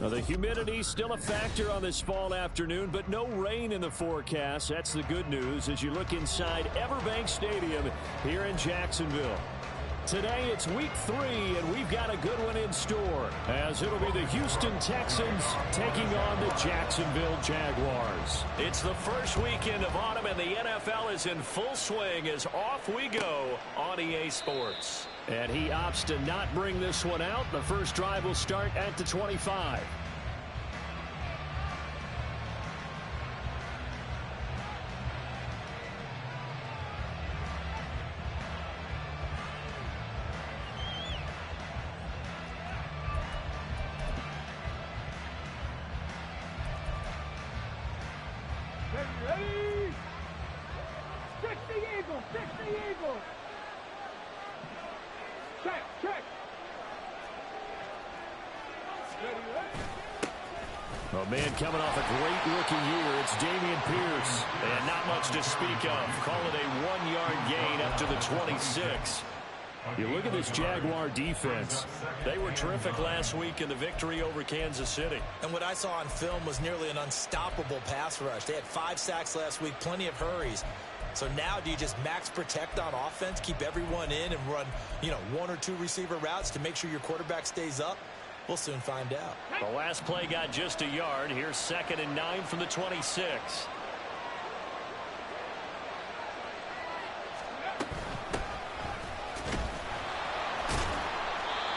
Now, the humidity still a factor on this fall afternoon, but no rain in the forecast. That's the good news as you look inside Everbank Stadium here in Jacksonville. Today, it's week 3, and we've got a good one in store, as it'll be the Houston Texans taking on the Jacksonville Jaguars. It's the first weekend of autumn, and the NFL is in full swing as off we go on EA Sports. And he opts to not bring this one out. The first drive will start at the 25. Ready? Stick the eagle! Stick the eagle! Check! Check! A man coming off a great rookie year, it's Dameon Pierce. And not much to speak of. Call it a 1-yard gain up to the 26. You look at this Jaguar defense. They were terrific last week in the victory over Kansas City. And what I saw on film was nearly an unstoppable pass rush. They had 5 sacks last week, plenty of hurries. So now do you just max protect on offense, keep everyone in and run, 1 or 2 receiver routes to make sure your quarterback stays up? We'll soon find out. The last play got just a yard. Here's 2nd and 9 from the 26.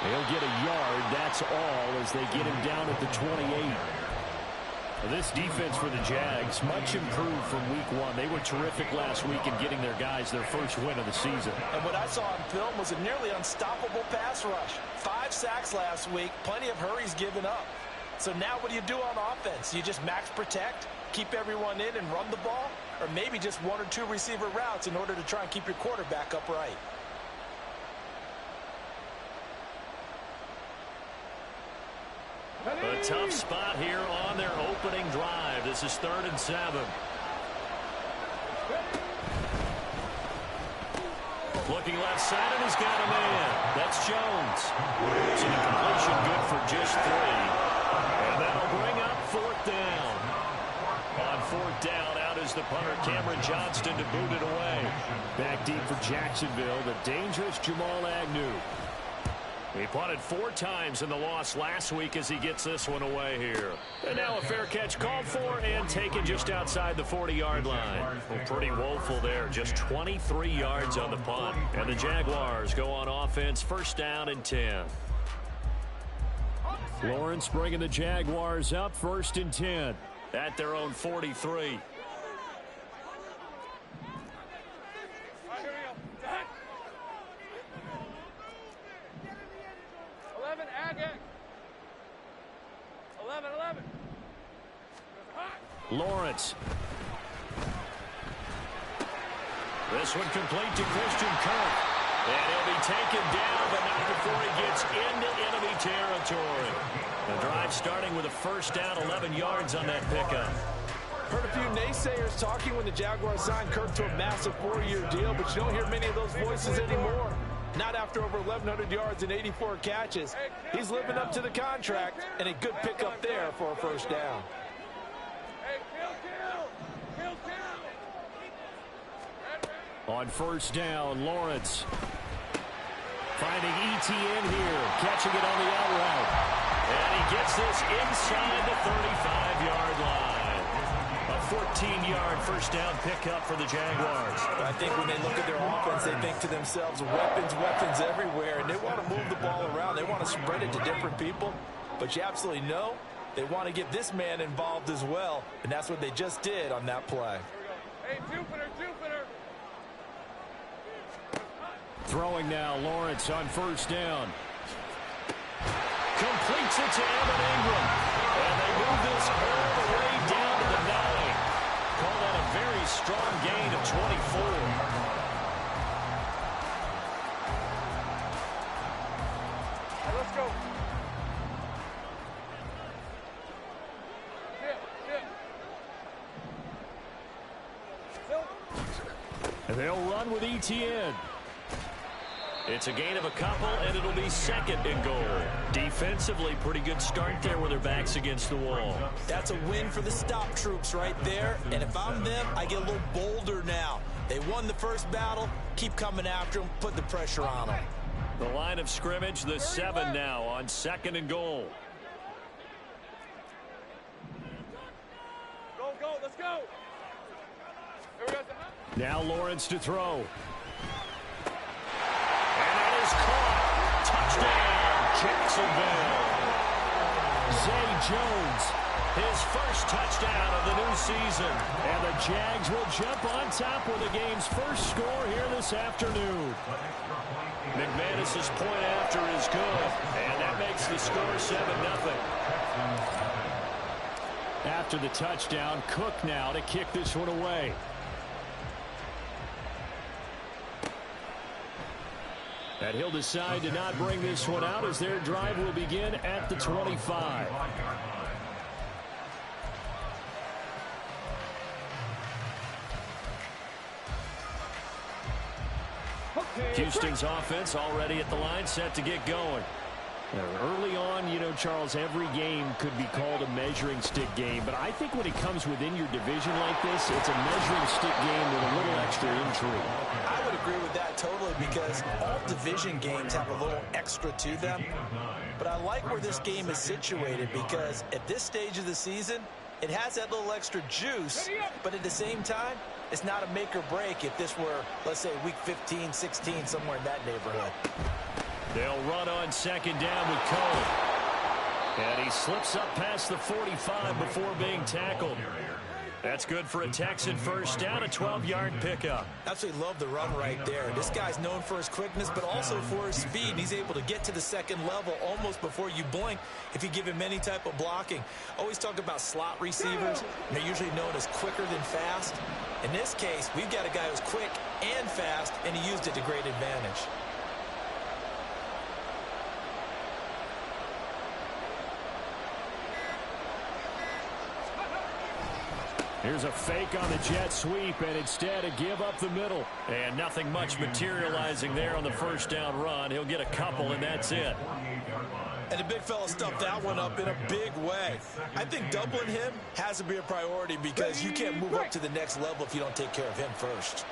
He'll get a yard, that's all, as they get him down at the 28. This defense for the Jags, much improved from week 1. They were terrific last week in getting their guys their first win of the season. And what I saw on film was a nearly unstoppable pass rush. 5 sacks last week, plenty of hurries given up. So now what do you do on offense? You just max protect, keep everyone in and run the ball? Or maybe just 1 or 2 receiver routes in order to try and keep your quarterback upright? A tough spot here on their opening drive. This is 3rd and 7. Looking left side, and he's got a man. That's Jones. It's an incompletion, good for just 3. And that'll bring up 4th down. On 4th down, out is the punter, Cameron Johnston, to boot it away. Back deep for Jacksonville, the dangerous Jamal Agnew. He punted 4 times in the loss last week as he gets this one away here. And now a fair catch called for and taken just outside the 40-yard line. Well, pretty woeful there. Just 23 yards on the punt. And the Jaguars go on offense, 1st down and 10. Lawrence bringing the Jaguars up, 1st and 10 at their own 43. Lawrence. This one complete to Christian Kirk. And he'll be taken down, but not before he gets into enemy territory. The drive starting with a 1st down, 11 yards on that pickup. Heard a few naysayers talking when the Jaguars signed Kirk to a massive 4-year deal, but you don't hear many of those voices anymore. Not after over 1,100 yards and 84 catches. He's living up to the contract, and a good pickup there for a 1st down. On 1st down, Lawrence finding ETN here, catching it on the out route. And he gets this inside the 35-yard line. A 14-yard 1st down pickup for the Jaguars. I think when they look at their offense, they think to themselves, weapons, weapons everywhere, and they want to move the ball around. They want to spread it to different people, but you absolutely know they want to get this man involved as well, and that's what they just did on that play. Hey, Jupiter, Jupiter. Throwing now, Lawrence on 1st down. Completes it to Evan Ingram. And they move this all the way down to the 9. Call that a very strong gain of 24. Let's go. And they'll run with ETN. It's a gain of a couple, and it'll be second and goal. Defensively, pretty good start there with their backs against the wall. That's a win for the stop troops right there. And if I'm them, I get a little bolder now. They won the first battle. Keep coming after them. Put the pressure on them. The line of scrimmage, the 7 now on second and goal. Go, go, let's go. Here we go. Now Lawrence to throw. And that is caught. Touchdown, Jacksonville. Zay Jones, his first touchdown of the new season. And the Jags will jump on top with the game's first score here this afternoon. McManus's point after is good, and that makes the score 7-0. After the touchdown, Cook now to kick this one away. And he'll decide to not bring this one out as their drive will begin at the 25. Houston's offense already at the line, set to get going. Early on, you know, Charles, every game could be called a measuring stick game. But I think when it comes within your division like this, it's a measuring stick game with a little extra intrigue. I would agree with that totally because all division games have a little extra to them. But I like where this game is situated because at this stage of the season, it has that little extra juice. But at the same time, it's not a make or break if this were, let's say, week 15, 16, somewhere in that neighborhood. They'll run on second down with Cole. And he slips up past the 45 before being tackled. That's good for a Texan first down, a 12-yard pickup. Absolutely love the run right there. This guy's known for his quickness, but also for his speed. And he's able to get to the second level almost before you blink if you give him any type of blocking. Always talk about slot receivers. They're usually known as quicker than fast. In this case, we've got a guy who's quick and fast, and he used it to great advantage. Here's a fake on the jet sweep, and instead a give up the middle. And nothing much materializing there on the first down run. He'll get a couple, and that's it. And the big fella stuffed that one up in a big way. I think doubling him has to be a priority because you can't move up to the next level if you don't take care of him first.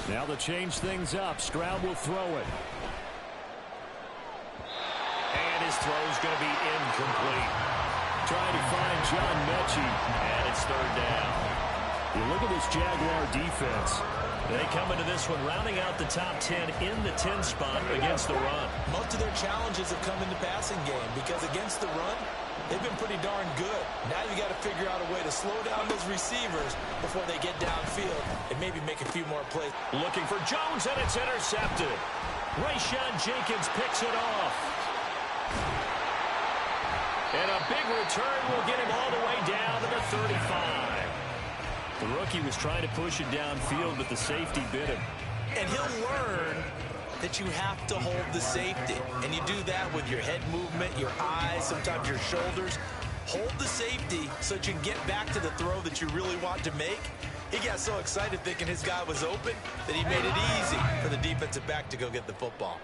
Now to change things up, Stroud will throw it. And his throw's going to be incomplete. Trying to find John Mechie, and it's third down. You look at this Jaguar defense. They come into this one rounding out the top 10 in the 10 spot against the run. Most of their challenges have come in the passing game because against the run, they've been pretty darn good. Now you got to figure out a way to slow down those receivers before they get downfield and maybe make a few more plays. Looking for Jones, and it's intercepted. Rayshawn Jenkins picks it off. And a big return will get him all the way down to the 35. The rookie was trying to push it downfield, but the safety bit him. And he'll learn that you have to hold the safety. And you do that with your head movement, your eyes, sometimes your shoulders. Hold the safety so that you can get back to the throw that you really want to make. He got so excited thinking his guy was open that he made it easy for the defensive back to go get the football.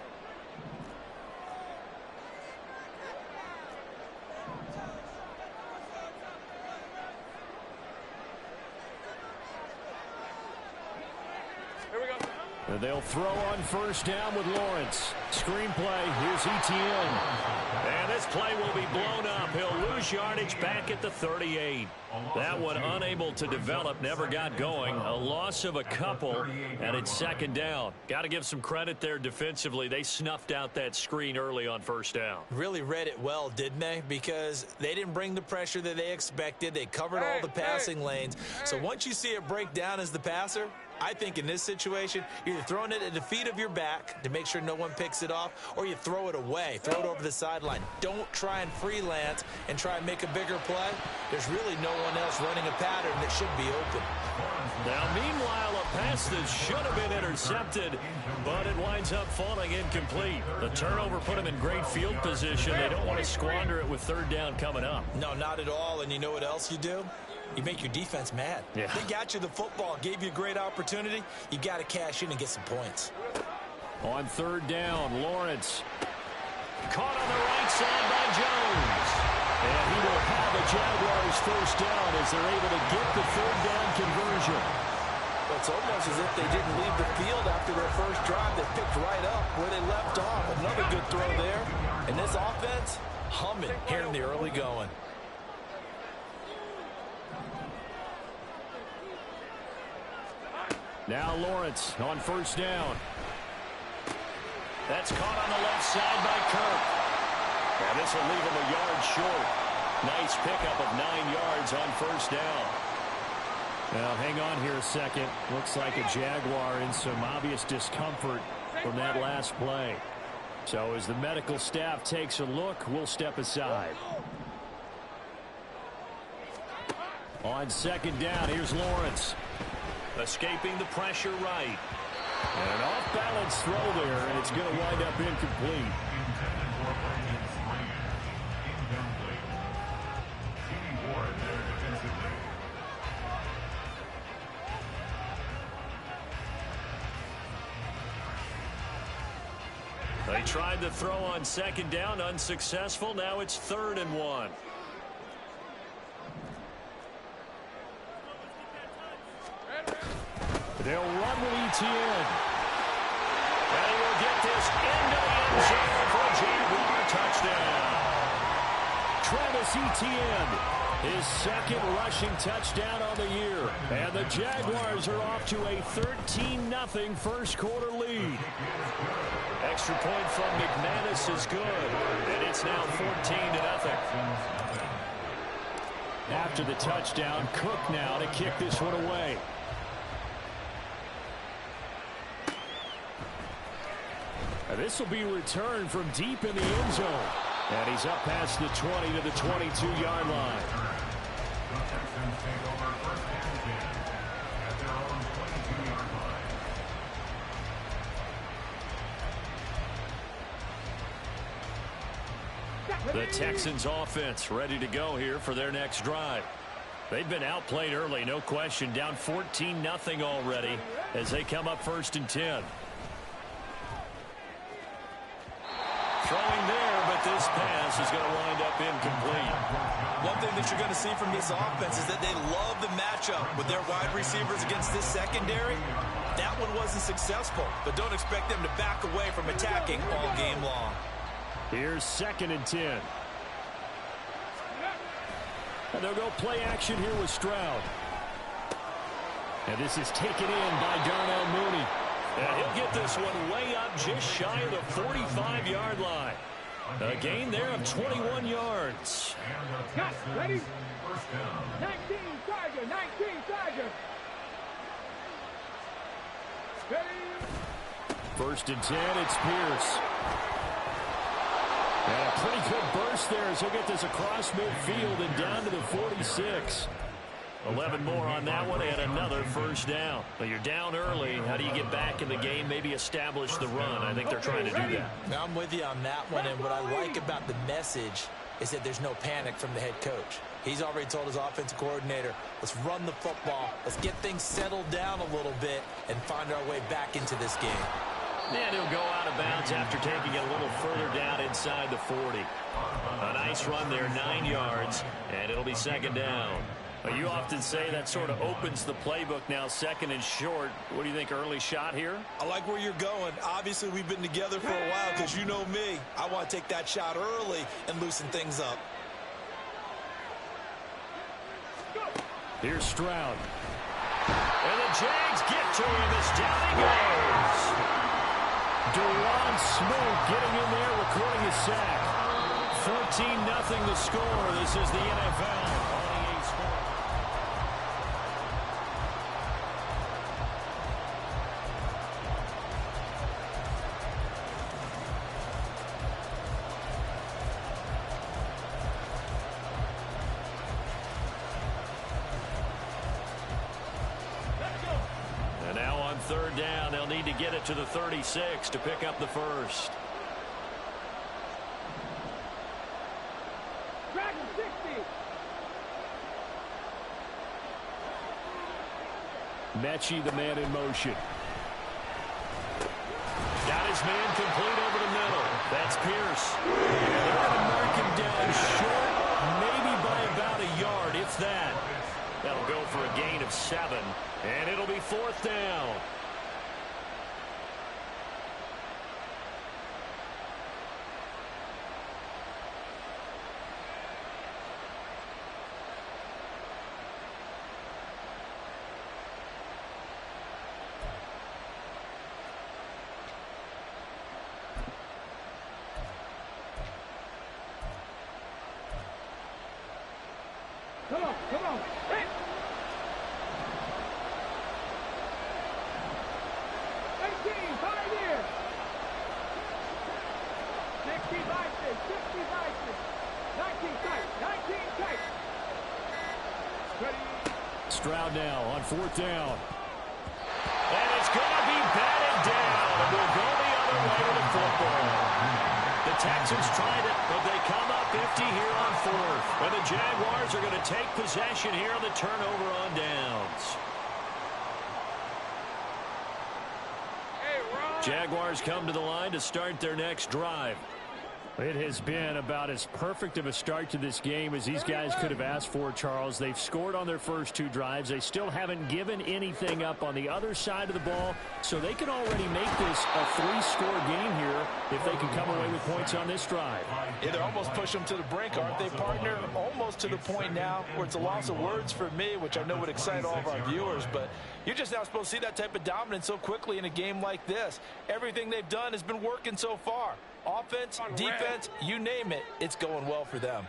They'll throw on first down with Lawrence. Screenplay, here's ETN. And this play will be blown up. He'll lose yardage back at the 38. That one unable to develop, never got going. A loss of a couple, and it's second down. Got to give some credit there defensively. They snuffed out that screen early on first down. Really read it well, didn't they? Because they didn't bring the pressure that they expected. They covered all the passing lanes. So once you see it break down as the passer, I think in this situation, you're either throwing it at the feet of your back to make sure no one picks it off, or you throw it away, throw it over the sideline. Don't try and freelance and try and make a bigger play. There's really no one else running a pattern that should be open. Now, meanwhile, a pass that should have been intercepted, but it winds up falling incomplete. The turnover put them in great field position. They don't want to squander it with third down coming up. No, not at all. And you know what else you do? You make your defense mad. Yeah. They got you the football, gave you a great opportunity. You got to cash in and get some points. On third down, Lawrence. Caught on the right side by Jones. And he will have the Jaguars first down as they're able to get the third down conversion. It's almost as if they didn't leave the field after their first drive. They picked right up where they left off. Another good throw there. And this offense, humming here in the early going. Now Lawrence on first down. That's caught on the left side by Kirk. And this will leave him a yard short. Nice pickup of 9 yards on first down. Now, hang on here a second. Looks like a Jaguar in some obvious discomfort from that last play. So as the medical staff takes a look, we'll step aside. On second down, here's Lawrence. Escaping the pressure right. And an off-balance throw there, and it's going to wind up incomplete. They tried the throw on second down, unsuccessful. Now it's 3rd and 1. They'll run with ETN. And he will get this into the end zone for a Jaguar touchdown. Travis Etienne, his 2nd rushing touchdown on the year. And the Jaguars are off to a 13-0 first quarter lead. Extra point from McManus is good. And it's now 14-0. After the touchdown, Cook now to kick this one away. This will be returned from deep in the end zone. And he's up past the 20 to the 22-yard line. The Texans offense ready to go here for their next drive. They've been outplayed early, no question. Down 14-0 already as they come up 1st and 10. Throwing there, but this pass is going to wind up incomplete. One thing that you're going to see from this offense is that they love the matchup with their wide receivers against this secondary. That one wasn't successful, but don't expect them to back away from attacking all game long. Here's 2nd and 10. And they'll go play action here with Stroud. And this is taken in by Darnell Mooney. And he'll get this one way up just shy of the 45-yard line. A gain there of 21 yards. Cut, ready? 19 Charger, 19 Charger. Ready? 1st and 10, it's Pierce. And a pretty good burst there as he'll get this across midfield and down to the 46. 11 more on that one and another first down. But you're down early. How do you get back in the game, maybe establish the run? I think they're trying to do that. Now, I'm with you on that one, and what I like about the message is that there's no panic from the head coach. He's already told his offensive coordinator, let's run the football, let's get things settled down a little bit and find our way back into this game. And he'll go out of bounds after taking it a little further down inside the 40. A nice run there, 9 yards, and it'll be 2nd down. You often say that sort of opens the playbook now, 2nd and short. What do you think, early shot here? I like where you're going. Obviously, we've been together for a while because you know me. I want to take that shot early and loosen things up. Here's Stroud. And the Jags get to him as down he goes. Deron Smith getting in there, recording his sack. 14-0 the score. This is the NFL. third down. They'll need to get it to the 36 to pick up the first. Dragon 60. Mechie, the man in motion. Got his man complete over the middle. That's Pierce. They're going to mark him down short, maybe by about a yard, if that. That'll go for a gain of 7, and it'll be fourth down. Come on, come on. Hit. 18, Pioneer. 60 Bison, 60 Bison. 19 tight, 19 tight. Ready. Stroud now on fourth down. And it's going to be batted down. And we'll go the other way with the football. The Texans tried it, but they come up empty here on fourth. And the Jaguars are going to take possession here on the turnover on downs. Jaguars come to the line to start their next drive. It has been about as perfect of a start to this game as these guys could have asked for, Charles. They've scored on their first 2 drives. They still haven't given anything up on the other side of the ball, so they can already make this a 3-score game here if they can come away with points on this drive. Yeah, they're almost pushing them to the brink, aren't they, partner? Almost to the point now where it's a loss of words for me, which I know would excite all of our viewers, but you're just now supposed to see that type of dominance so quickly in a game like this. Everything they've done has been working so far. Offense, defense, you name it, it's going well for them.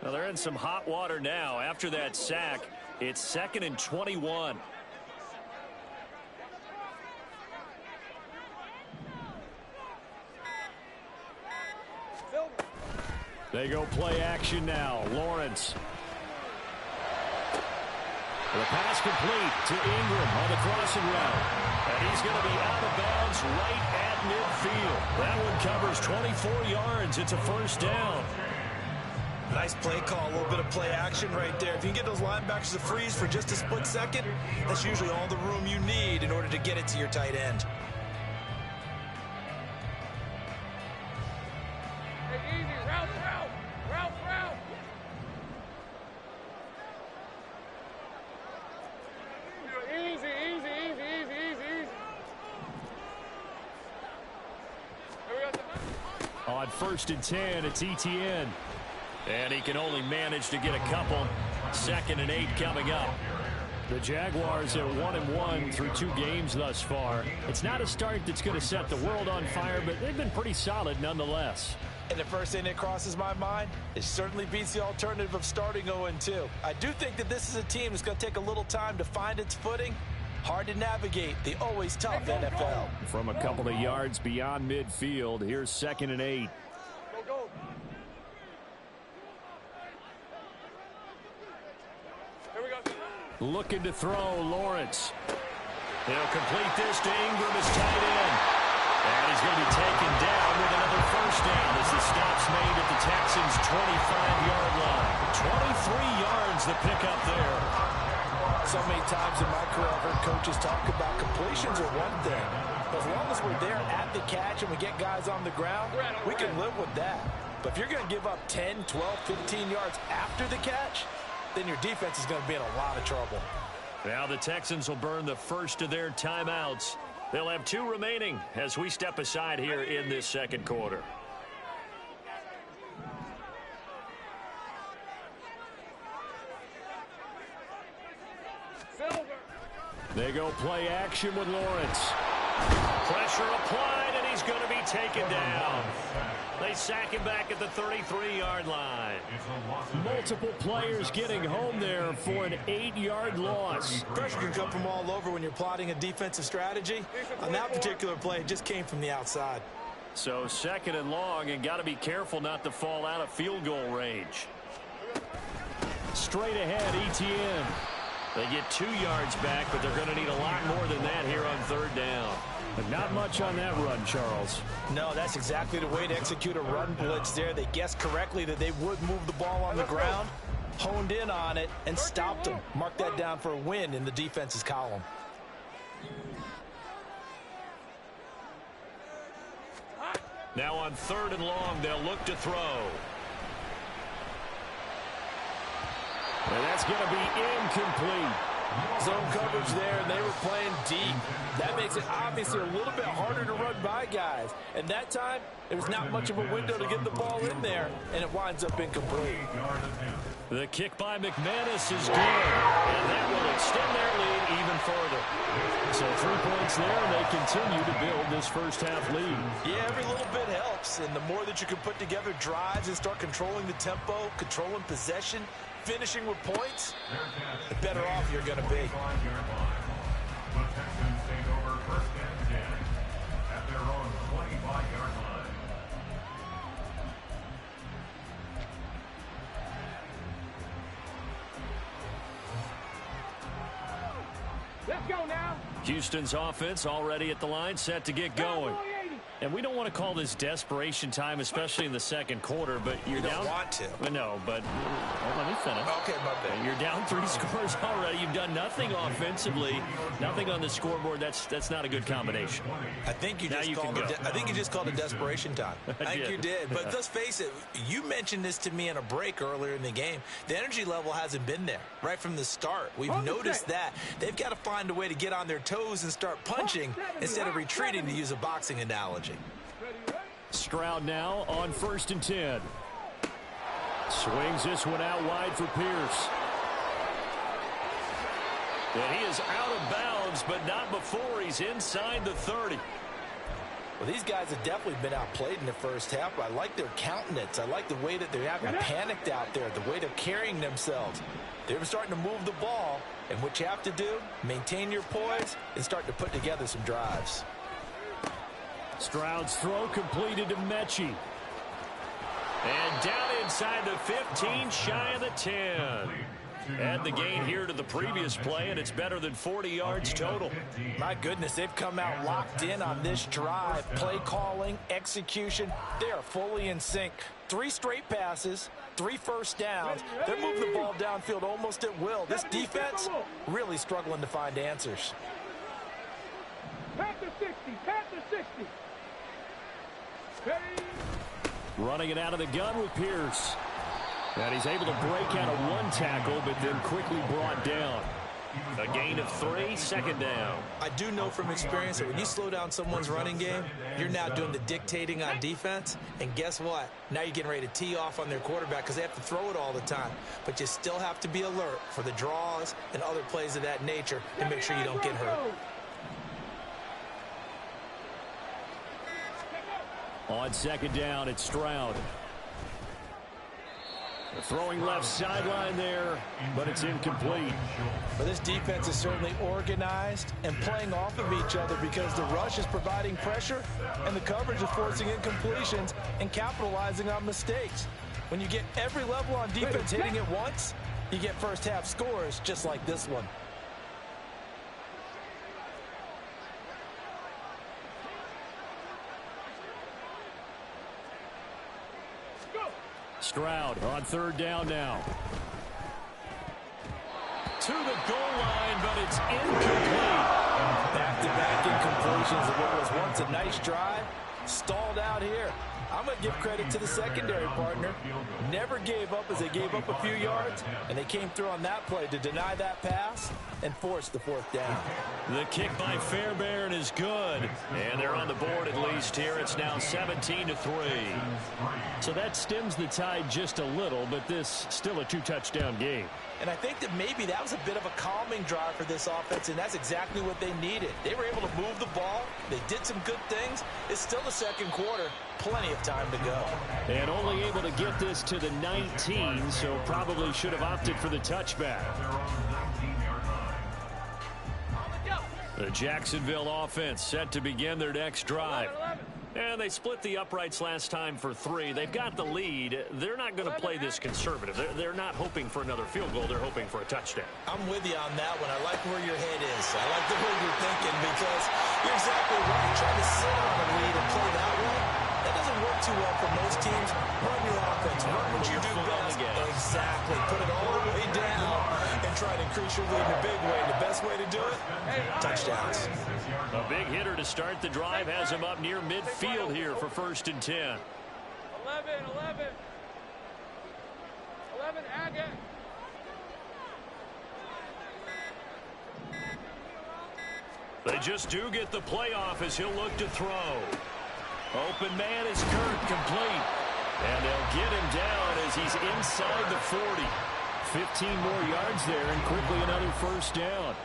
Well, they're in some hot water now. After that sack, it's 2nd and 21. They go play action now. Lawrence. The pass complete to Ingram on the crossing route. And he's going to be out of bounds right at midfield. That one covers 24 yards. It's a first down. Nice play call, a little bit of play action right there. If you can get those linebackers to freeze for just a split second, that's usually all the room you need in order to get it to your tight end. Hey, easy, route. Easy. On 1st and 10, it's Etienne. And he can only manage to get a couple. 2nd and 8 coming up. The Jaguars at 1-1 through 2 games thus far. It's not a start that's going to set the world on fire, but they've been pretty solid nonetheless. And the first thing that crosses my mind, it certainly beats the alternative of starting 0-2. I do think that this is a team that's going to take a little time to find its footing. Hard to navigate the always tough NFL. From a couple of yards beyond midfield, here's 2nd and 8. Go. Here we go. Looking to throw, Lawrence. He'll complete this to Ingram, his tight end. And he's going to be taken down with another first down as the stop's made at the Texans' 25-yard line. 23 yards the pickup there. So many times in my career I've heard coaches talk about completions are one thing. But as long as we're there at the catch and we get guys on the ground, we can live with that. But if you're going to give up 10, 12, 15 yards after the catch, then your defense is going to be in a lot of trouble. Now the Texans will burn the first of their timeouts. They'll have 2 remaining as we step aside here in this second quarter. They go play action with Lawrence. Pressure applied, and he's going to be taken down. They sack him back at the 33-yard line. Multiple players getting home there for an 8-yard loss. Pressure can come from all over when you're plotting a defensive strategy. On that particular play, it just came from the outside. So 2nd and long, and got to be careful not to fall out of field goal range. Straight ahead, Etienne. They get 2 yards back, but they're going to need a lot more than that here on 3rd down. But not much on that run, Charles. No, that's exactly the way to execute a run blitz there. They guessed correctly that they would move the ball on the ground, honed in on it, and stopped them. Mark that down for a win in the defense's column. Now on 3rd and long, they'll look to throw. And that's going to be incomplete. Zone coverage there, and they were playing deep. That makes it obviously a little bit harder to run by guys. And that time, there was not much of a window to get the ball in there, and it winds up incomplete. The kick by McManus is good, and that will extend their lead even further. So 3 points there, and they continue to build this first-half lead. Yeah, every little bit helps, and the more that you can put together drives and start controlling the tempo, controlling possession, finishing with points, the better off you're going to be. The Texans take over 1st and 10 at their own 25-yard line. Let's go now. Houston's offense already at the line, set to get going. And we don't want to call this desperation time, especially in the 2nd quarter, but you're down. You don't want to. No, but let me finish. Okay, my bad. You're down 3 scores already. You've done nothing offensively, nothing on the scoreboard. That's not a good combination. I think you just called it desperation time. I think you did. But let's face it, you mentioned this to me in a break earlier in the game. The energy level hasn't been there right from the start. We've noticed that. They've got to find a way to get on their toes and start punching instead of retreating, to use a boxing analogy. Stroud now on 1st and 10. Swings this one out wide for Pierce. And he is out of bounds, but not before he's inside the 30. Well, these guys have definitely been outplayed in the first half. I like their countenance. I like the way that they're having panicked out there, the way they're carrying themselves. They're starting to move the ball, and what you have to do, maintain your poise and start to put together some drives. Stroud's throw completed to Mechie. And down inside the 15, shy of the 10. Add the gain here to the previous play, and it's better than 40 yards total. My goodness, they've come out locked in on this drive. Play calling, execution, they are fully in sync. 3 straight passes, 3 first downs. They're moving the ball downfield almost at will. This defense really struggling to find answers. Pat the 60, pat the 60. Running it out of the gun with Pierce. And he's able to break out of 1 tackle, but then quickly brought down. A gain of 3, 2nd down. I do know from experience that when you slow down someone's running game, you're now doing the dictating on defense. And guess what? Now you're getting ready to tee off on their quarterback because they have to throw it all the time. But you still have to be alert for the draws and other plays of that nature to make sure you don't get hurt. On 2nd down, it's Stroud. Throwing left sideline there, but it's incomplete. But this defense is certainly organized and playing off of each other because the rush is providing pressure and the coverage is forcing incompletions and capitalizing on mistakes. When you get every level on defense hitting it once, you get first half scores just like this one. Stroud on 3rd down now. To the goal line, but it's incomplete. Back-to-back incompletions of what was once a nice drive. Stalled out here. I'm going to give credit to the secondary partner. Never gave up as they gave up a few yards, and they came through on that play to deny that pass and force the 4th down. The kick by Fairbairn is good, and they're on the board at least here. It's now 17-3. So that stems the tide just a little, but this still a 2-touchdown game. And I think that maybe that was a bit of a calming drive for this offense, and that's exactly what they needed. They were able to move the ball. They did some good things. It's still the 2nd quarter. Plenty of time to go. And only able to get this to the 19, so probably should have opted for the touchback. The Jacksonville offense set to begin their next drive. And they split the uprights last time for 3. They've got the lead. They're not going to play this conservative. They're not hoping for another field goal. They're hoping for a touchdown. I'm with you on that one. I like where your head is. I like the way you're thinking because you're exactly right. Trying to sit on a lead and play that way, that doesn't work too well for most teams. Run your offense. Run what you do best. Exactly. Put it all the way down and try to increase your lead in a big way. The best way to do it, touchdowns. A big hitter to start the drive has him up near midfield here for 1st and 10. 11, Agate. They just do get the playoff as he'll look to throw. Open man is Kurt, complete. And they'll get him down as he's inside the 40. 15 more yards there and quickly another 1st down.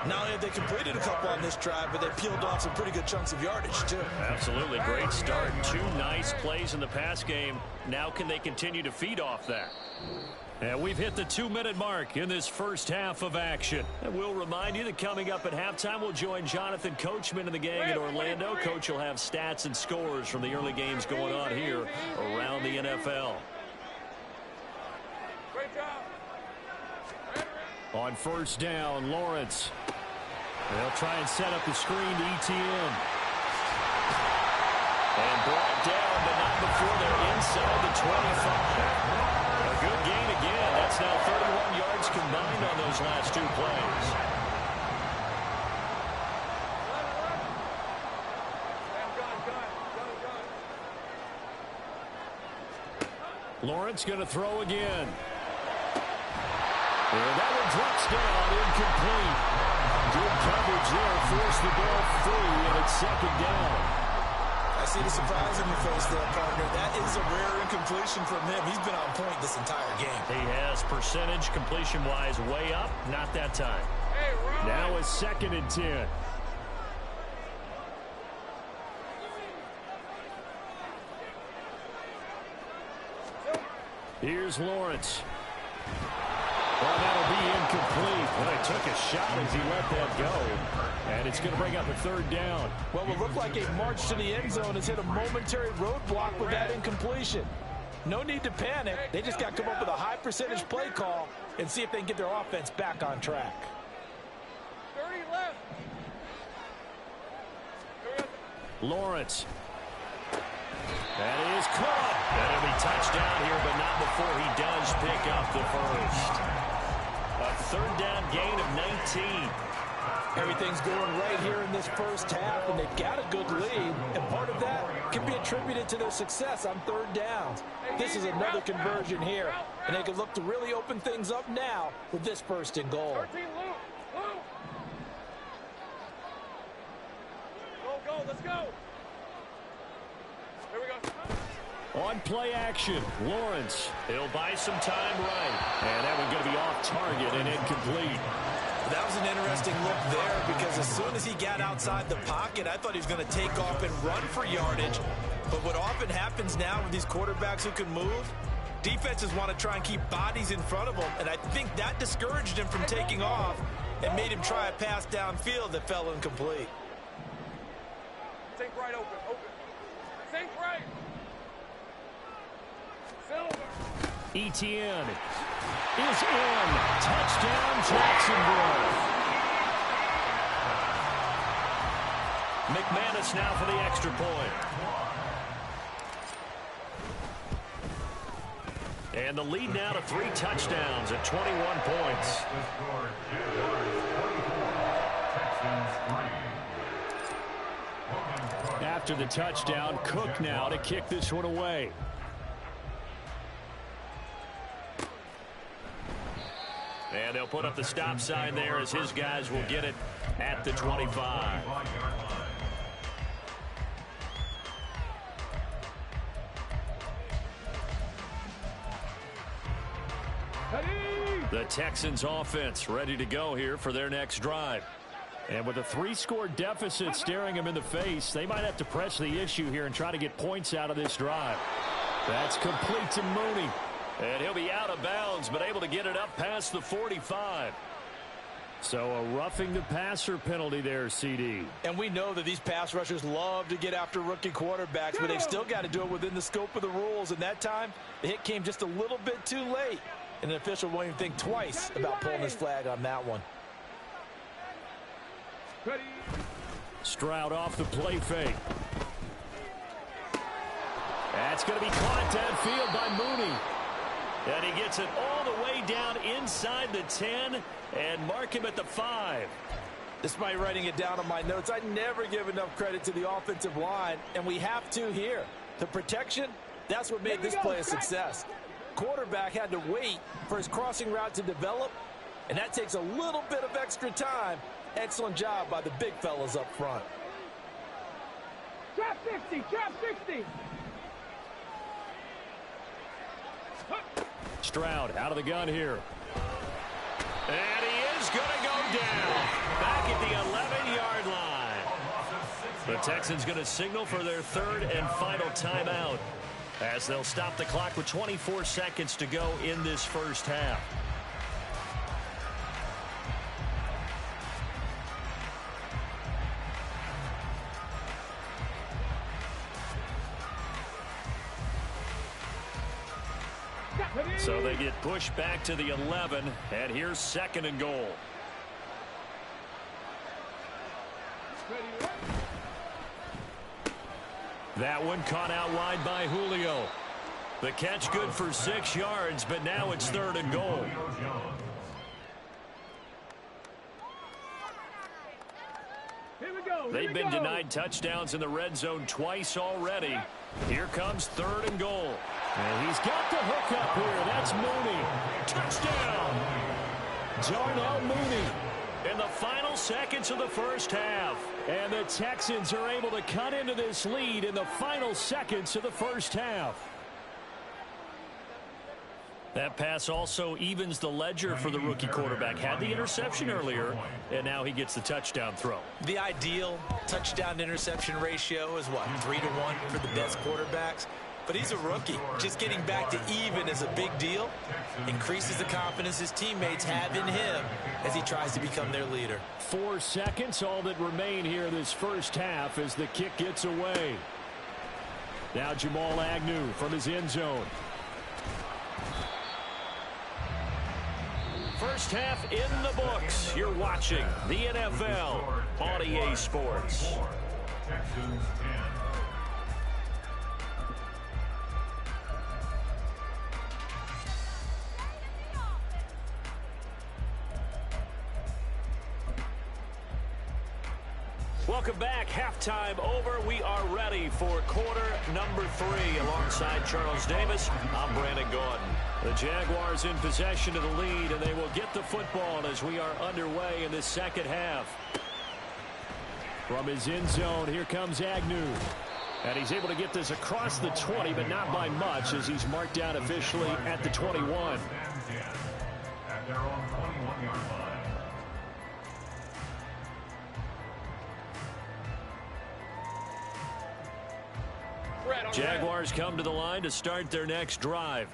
Not only have they completed a couple on this drive, but they peeled off some pretty good chunks of yardage, too. Absolutely. Great start. 2 nice plays in the pass game. Now can they continue to feed off that? And we've hit the 2-minute mark in this first half of action. And we'll remind you that coming up at halftime, we'll join Jonathan Coachman and the gang in Orlando. Coach will have stats and scores from the early games going on here around the NFL. Great job. On 1st down, Lawrence. They'll try and set up the screen to ETN. And brought down, but not before they're inside the 25. A good gain again. That's now 31 yards combined on those last 2 plays. Lawrence going to throw again. And that one drops down, incomplete. Good coverage there, forced the ball free, and it's 2nd down. I see the surprise in your face there, partner. That is a rare incompletion from him. He's been on point this entire game. He has percentage completion-wise way up. Not that time. Hey, now it's 2nd and 10. Here's Lawrence. Well, that'll be incomplete. Well, he took a shot as he let that go. And it's going to bring up a 3rd down. Well, it looked like a march to the end zone has hit a momentary roadblock with that incompletion. No need to panic. They just got to come up with a high percentage play call and see if they can get their offense back on track. 30 left. Lawrence. That is caught. That'll be touchdown here, but not before he does pick up the 1st. A 3rd down gain of 19. Everything's going right here in this first half, and they've got a good lead, and part of that can be attributed to their success on 3rd downs. This is another conversion here, and they can look to really open things up now with this 1st and goal. 13, Luke. Go, let's go. Here we go. On play action, Lawrence. He'll buy some time right. And that one's going to be off target and incomplete. That was an interesting look there because as soon as he got outside the pocket, I thought he was going to take off and run for yardage. But what often happens now with these quarterbacks who can move, defenses want to try and keep bodies in front of them, and I think that discouraged him from taking off and made him try a pass downfield that fell incomplete. Sink right, open. Sink right. Silver. ETN is in. Touchdown, Jacksonville. McManus now for the extra point. And the lead now to 3 touchdowns at 21 points. After the touchdown, Cook now to kick this one away. And they'll put up the stop sign there as his guys will get it at the 25. The Texans offense ready to go here for their next drive. And with a 3-score deficit staring them in the face, they might have to press the issue here and try to get points out of this drive. That's complete to Mooney. And he'll be out of bounds, but able to get it up past the 45. So a roughing the passer penalty there, CD. And we know that these pass rushers love to get after rookie quarterbacks, but they've still got to do it within the scope of the rules. And that time, the hit came just a little bit too late. And an official won't even think twice about pulling his flag on that one. Stroud off the play fake. That's going to be caught downfield by Mooney. And he gets it all the way down inside the 10 and mark him at the 5. Despite writing it down on my notes, I never give enough credit to the offensive line, and we have to here. The protection, that's what made this play a success. Quarterback had to wait for his crossing route to develop, and that takes a little bit of extra time. Excellent job by the big fellas up front. Trap 60, trap 60. Stroud out of the gun here. And he is going to go down. Back at the 11-yard line. The Texans going to signal for their third and final timeout as they'll stop the clock with 24 seconds to go in this first half. So they get pushed back to the 11, and here's 2nd and goal. That one caught out wide by Julio. The catch good for 6 yards, but now it's 3rd and goal. They've been denied touchdowns in the red zone twice already. Here comes 3rd and goal. And he's got the hook up here. That's Mooney. Touchdown! Darnell Mooney. In the final seconds of the first half. And the Texans are able to cut into this lead in the final seconds of the first half. That pass also evens the ledger for the rookie quarterback. Had the interception earlier, and now he gets the touchdown throw. The ideal touchdown-interception ratio is, what, 3-to-1 for the best quarterbacks? But he's a rookie. Just getting back to even is a big deal. Increases the confidence his teammates have in him as he tries to become their leader. 4 seconds, all that remain here this first half as the kick gets away. Now Jamal Agnew from his end zone. First half in the books. You're watching the NFL on EA Sports. Texans 10. Welcome back. Halftime over. We are ready for quarter number 3. Alongside Charles Davis, I'm Brandon Gordon. The Jaguars in possession of the lead, and they will get the football as we are underway in this second half. From his end zone, here comes Agnew. And he's able to get this across the 20, but not by much as he's marked down officially at the 21. At their own 21-yard line. Jaguars come to the line to start their next drive.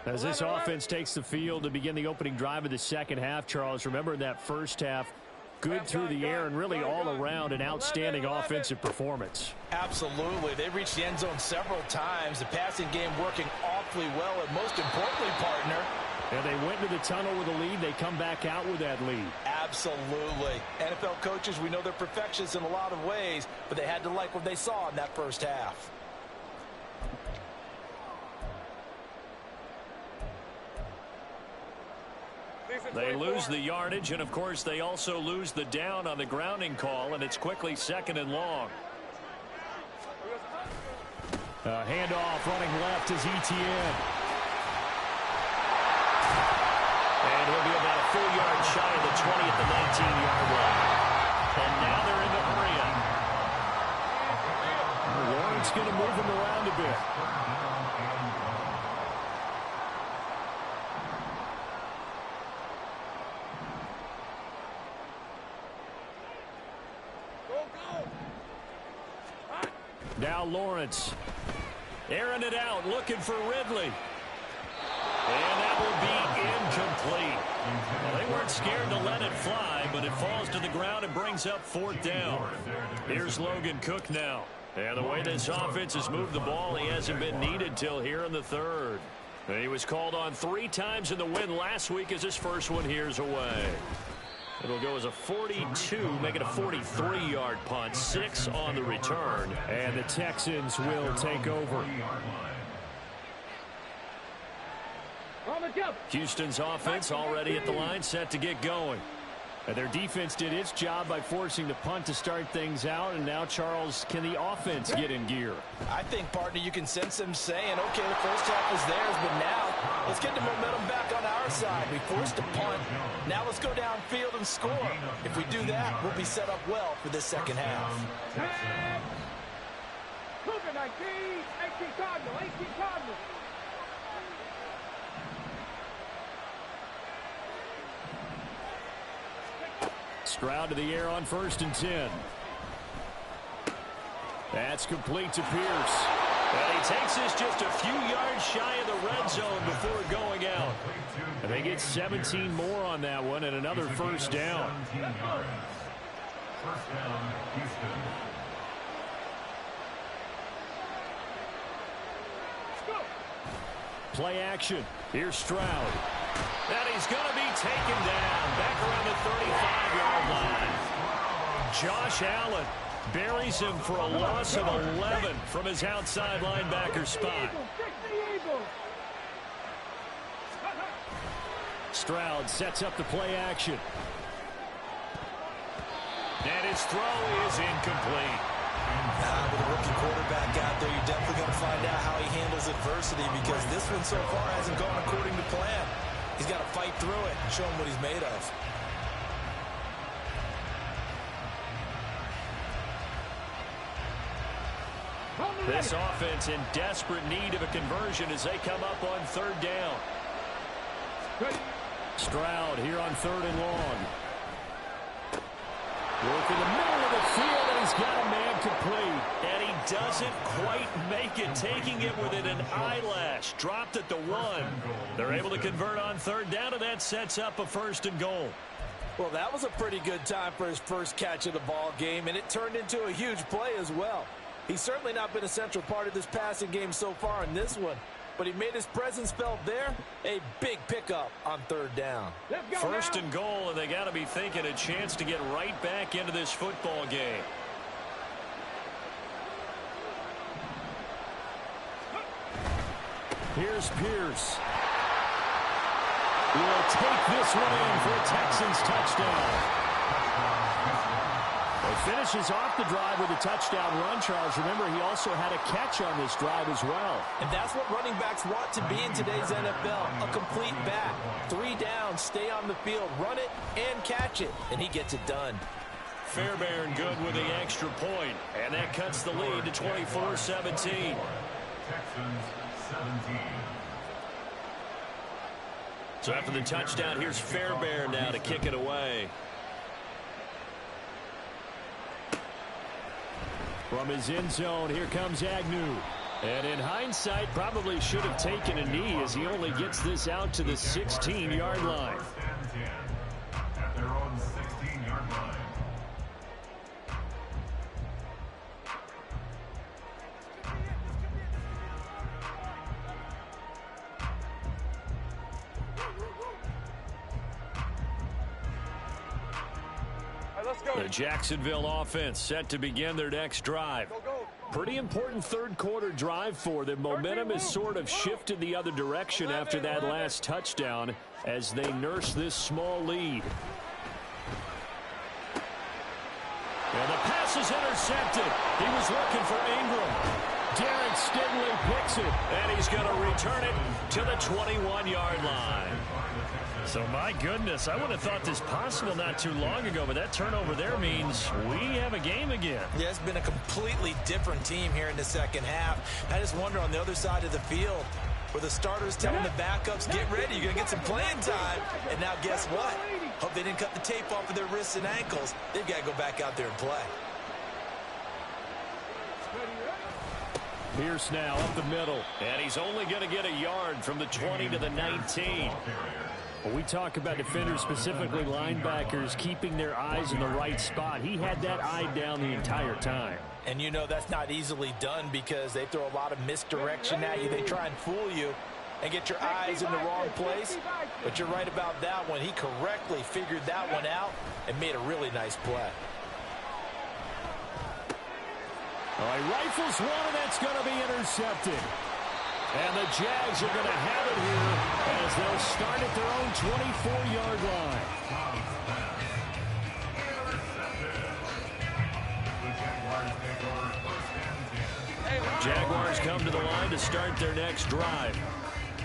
As this offense takes the field to begin the opening drive of the second half, Charles, remember in that first half, good through the air and really all around an outstanding offensive performance. Absolutely. They reached the end zone several times. The passing game working awfully well, and most importantly, partner, and they went to the tunnel with a lead. They come back out with that lead. Absolutely. NFL coaches, we know they're perfectionists in a lot of ways, but they had to like what they saw in that first half. They lose the yardage, and of course they also lose the down on the grounding call, and it's quickly 2nd and long. Handoff running left is Etienne. And he'll be about a full yard shy of the 20 at the 19-yard line. And now they're in the hurry up. Lawrence going to move him around a bit. Now Lawrence. Airing it out, looking for Ridley. And that will be incomplete. Well, they weren't scared to let it fly, but it falls to the ground and brings up 4th down. Here's Logan Cook now. And the way this offense has moved the ball, he hasn't been needed till here in the 3rd. And he was called on 3 times in the win last week as his first one here's away. It'll go as a 42, make it a 43-yard punt, 6 on the return. And the Texans will take over. Houston's offense already at the line, set to get going. And their defense did its job by forcing the punt to start things out. And now, Charles, can the offense get in gear? I think, partner, you can sense them saying, okay, the first half was theirs, but now let's get the momentum back on our side. We forced a punt. Now let's go downfield and score. If we do that, we'll be set up well for this second half. Cougar 19, 18 Cardinal, 18 Cardinal. Stroud to the air on 1st and 10. That's complete to Pierce. And he takes this just a few yards shy of the red zone before going out. And they get 17 more on that one and another 1st down. 17 yards. 1st down, Houston. Play action. Here's Stroud. And he's going to be taken down back around the 35-yard line. Josh Allen buries him for a loss of 11 from his outside linebacker spot. Stroud sets up the play action. And his throw is incomplete. With a rookie quarterback out there, you're definitely going to find out how he handles adversity, because this one so far hasn't gone according to plan. He's got to fight through it and show him what he's made of. This offense in desperate need of a conversion as they come up on 3rd down. Stroud here on 3rd and long. Work in the middle of the field, and he's got a man complete. And he doesn't quite make it, taking it within an eyelash. Dropped at the 1. They're able to convert on 3rd down, and that sets up a 1st and goal. Well, that was a pretty good time for his first catch of the ball game, and it turned into a huge play as well. He's certainly not been a central part of this passing game so far in this one, but he made his presence felt there. A big pickup on 3rd down. 1st and goal, and they got to be thinking a chance to get right back into this football game. Here's Pierce. Will take this one in for a Texans touchdown. He finishes off the drive with a touchdown run, Charles. Remember, he also had a catch on this drive as well. And that's what running backs want to be in today's NFL, a complete back. 3 downs, stay on the field, run it, and catch it, and he gets it done. Fairbairn good with the extra point, and that cuts the lead to 24-17. Texans 17. So after the touchdown, here's Fairbairn now to kick it away. From his end zone, here comes Agnew. And in hindsight, probably should have taken a knee as he only gets this out to the 16-yard line. 1st and 10 at their own 16-yard line. The Jacksonville offense set to begin their next drive. Pretty important 3rd quarter drive for them. Momentum has sort of shifted the other direction after that last touchdown as they nurse this small lead. And the pass is intercepted. He was looking for Ingram. Derek Stingley picks it. And he's going to return it to the 21-yard line. So, my goodness, I would have thought this possible not too long ago, but that turnover there means we have a game again. Yeah, it's been a completely different team here in the second half. I just wonder on the other side of the field, where the starters telling the backups, get ready, you're going to get some playing time. And now guess what? Hope they didn't cut the tape off of their wrists and ankles. They've got to go back out there and play. Pierce now up the middle. And he's only going to get a yard from the 20 to the 19. Well, we talk about defenders, specifically linebackers, keeping their eyes in the right spot. He had that eye down the entire time. And you know that's not easily done because they throw a lot of misdirection at you. They try and fool you and get your eyes in the wrong place. But you're right about that one. He correctly figured that one out and made a really nice play. All right, rifles one, and that's going to be intercepted. And the Jags are going to have it here as they'll start at their own 24-yard line. Jaguars come to the line to start their next drive.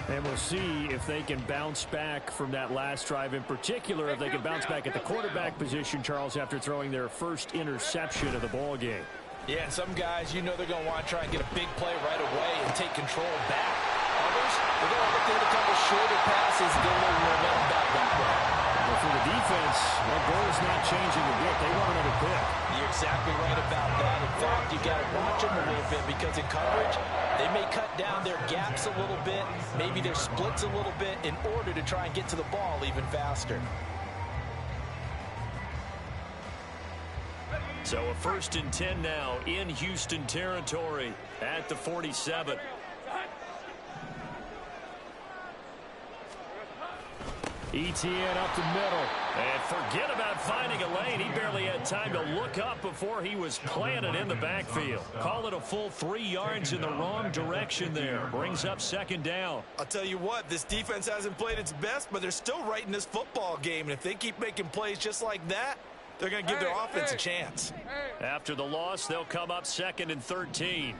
And we'll see if they can bounce back from that last drive, in particular if they can bounce back at the quarterback position, Charles, after throwing their first interception of the ball game. Yeah, and some guys, you know they're going to want to try and get a big play right away and take control back. Others, they're going to look to hit a couple shorter passes and get a little momentum back that way. But for the defense, that goal is not changing a bit. They want another pick. You're exactly right about that. In fact, you got to watch them a little bit because in coverage, they may cut down their gaps a little bit, maybe their splits a little bit in order to try and get to the ball even faster. So a 1st and 10 now in Houston territory at the 47. ETN up the middle. And forget about finding a lane. He barely had time to look up before he was planted in the backfield. Call it a full 3 yards in the wrong direction there. Brings up 2nd down. I'll tell you what, this defense hasn't played its best, but they're still right in this football game. And if they keep making plays just like that, they're going to give their offense a chance. After the loss, they'll come up 2nd and 13.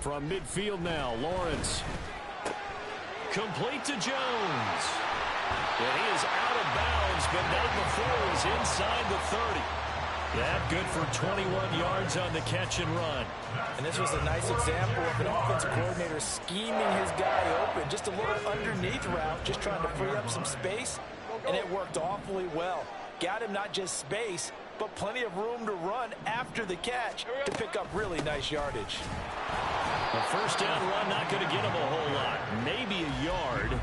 From midfield now, Lawrence. Complete to Jones. And he is out of bounds, but not before he's inside the 30. That good for 21 yards on the catch and run. And this was a nice example of an offensive coordinator scheming his guy open. Just a little underneath route, just trying to free up some space, and it worked awfully well. Got him not just space, but plenty of room to run after the catch to pick up really nice yardage. A 1st down run, not going to get him a whole lot. Maybe a yard.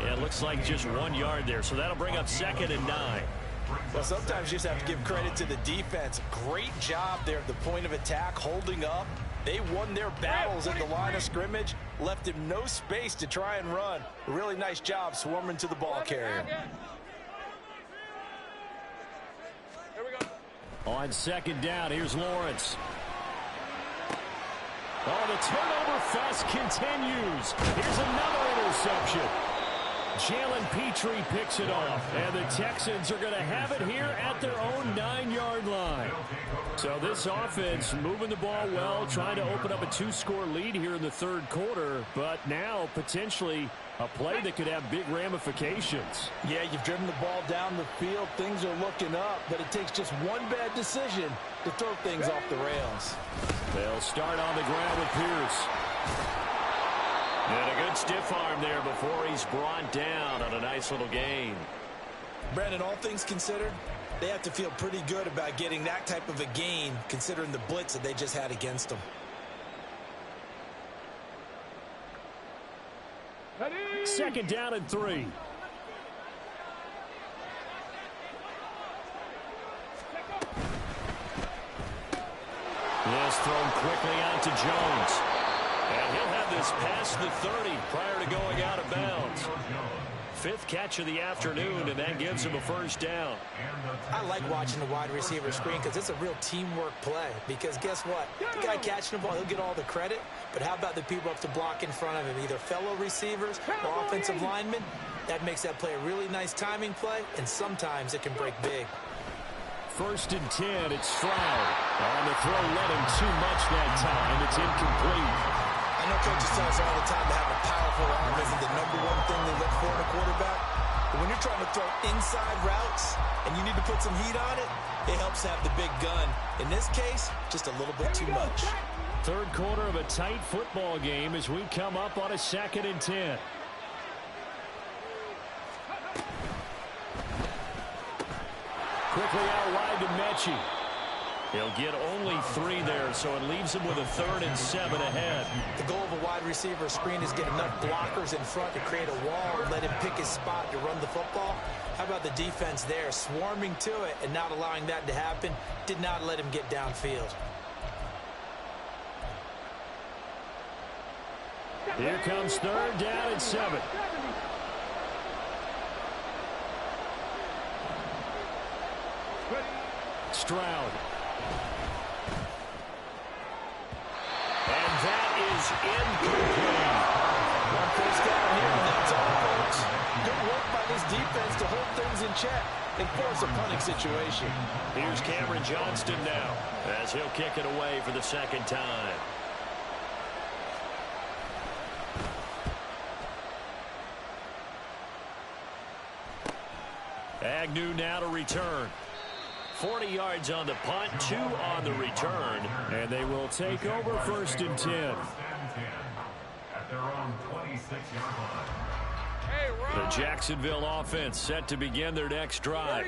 Yeah, it looks like just 1 yard there, so that'll bring up 2nd and 9. Well, sometimes you just have to give credit to the defense. Great job there at the point of attack, holding up. They won their battles at the line of scrimmage, left him no space to try and run. A really nice job swarming to the ball carrier. On 2nd down, here's Lawrence. Oh, the turnover fest continues. Here's another interception. Jalen Petrie picks it off, and the Texans are going to have it here at their own 9-yard line. So this offense moving the ball well, trying to open up a 2-score lead here in the 3rd quarter, but now potentially a play that could have big ramifications. Yeah, you've driven the ball down the field. Things are looking up, but it takes just one bad decision to throw things off the rails. They'll start on the ground with Pierce. And a good stiff arm there before he's brought down on a nice little gain. Brandon, all things considered, they have to feel pretty good about getting that type of a gain considering the blitz that they just had against them. Second down and 3. This thrown quickly out to Jones. And he'll have this past the 30 prior to going out of bounds. 5th catch of the afternoon, and that gives him a 1st down. I like watching the wide receiver screen because it's a real teamwork play. Because guess what? The guy catching the ball, he'll get all the credit. But how about the people up to block in front of him? Either fellow receivers or offensive linemen. That makes that play a really nice timing play, and sometimes it can break big. 1st and 10, it's Stroud. On the throw, let him too much that time. It's incomplete. I know coaches tell us all the time to have a powerful arm isn't the #1 thing they look for in a quarterback. But when you're trying to throw inside routes and you need to put some heat on it, it helps have the big gun. In this case, just a little bit too much. 3rd quarter of a tight football game as we come up on a 2nd and 10. Quickly out wide to Mechie. He'll get only 3 there, so it leaves him with a 3rd and 7 ahead. The goal of a wide receiver screen is get enough blockers in front to create a wall and let him pick his spot to run the football. How about the defense there, swarming to it and not allowing that to happen? Did not let him get downfield. Here comes 3rd down and 7. Stroud. And that is incomplete. One first down here, and that's all, folks. Good work by this defense to hold things in check and force a punting situation. Here's Cameron Johnston now, as he'll kick it away for the 2nd time. Agnew now to return. 40 yards on the punt, 2 on the return, and they will take over 1st and 10. At their own 26-yard line. The Jacksonville offense set to begin their next drive.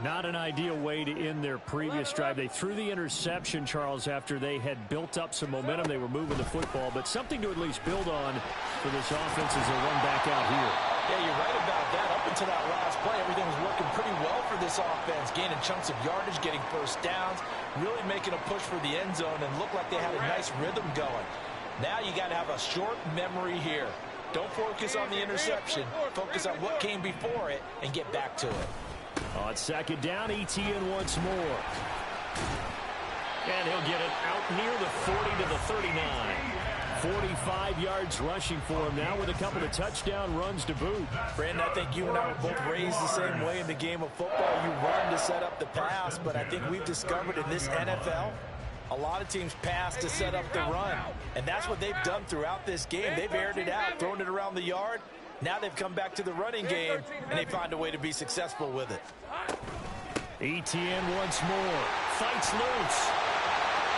Not an ideal way to end their previous drive. They threw the interception, Charles, after they had built up some momentum. They were moving the football, but something to at least build on for this offense as they run back out here. Yeah, you're right about that. Up until that last play, everything was working pretty well for this offense, gaining chunks of yardage, getting first downs, really making a push for the end zone, and looked like they had a nice rhythm going. Now you got to have a short memory here. Don't focus on the interception. Focus on what came before it and get back to it. On 2nd down, ETN once more. And he'll get it out near the 40 to the 39. 45 yards rushing for him now with a couple of touchdown runs to boot. Brandon, I think you and I were both raised the same way in the game of football. You run to set up the pass, but I think we've discovered in this NFL, a lot of teams pass to set up the run. And that's what they've done throughout this game. They've aired it out, thrown it around the yard. Now they've come back to the running game, and they find a way to be successful with it. ETN once more. Fights loose.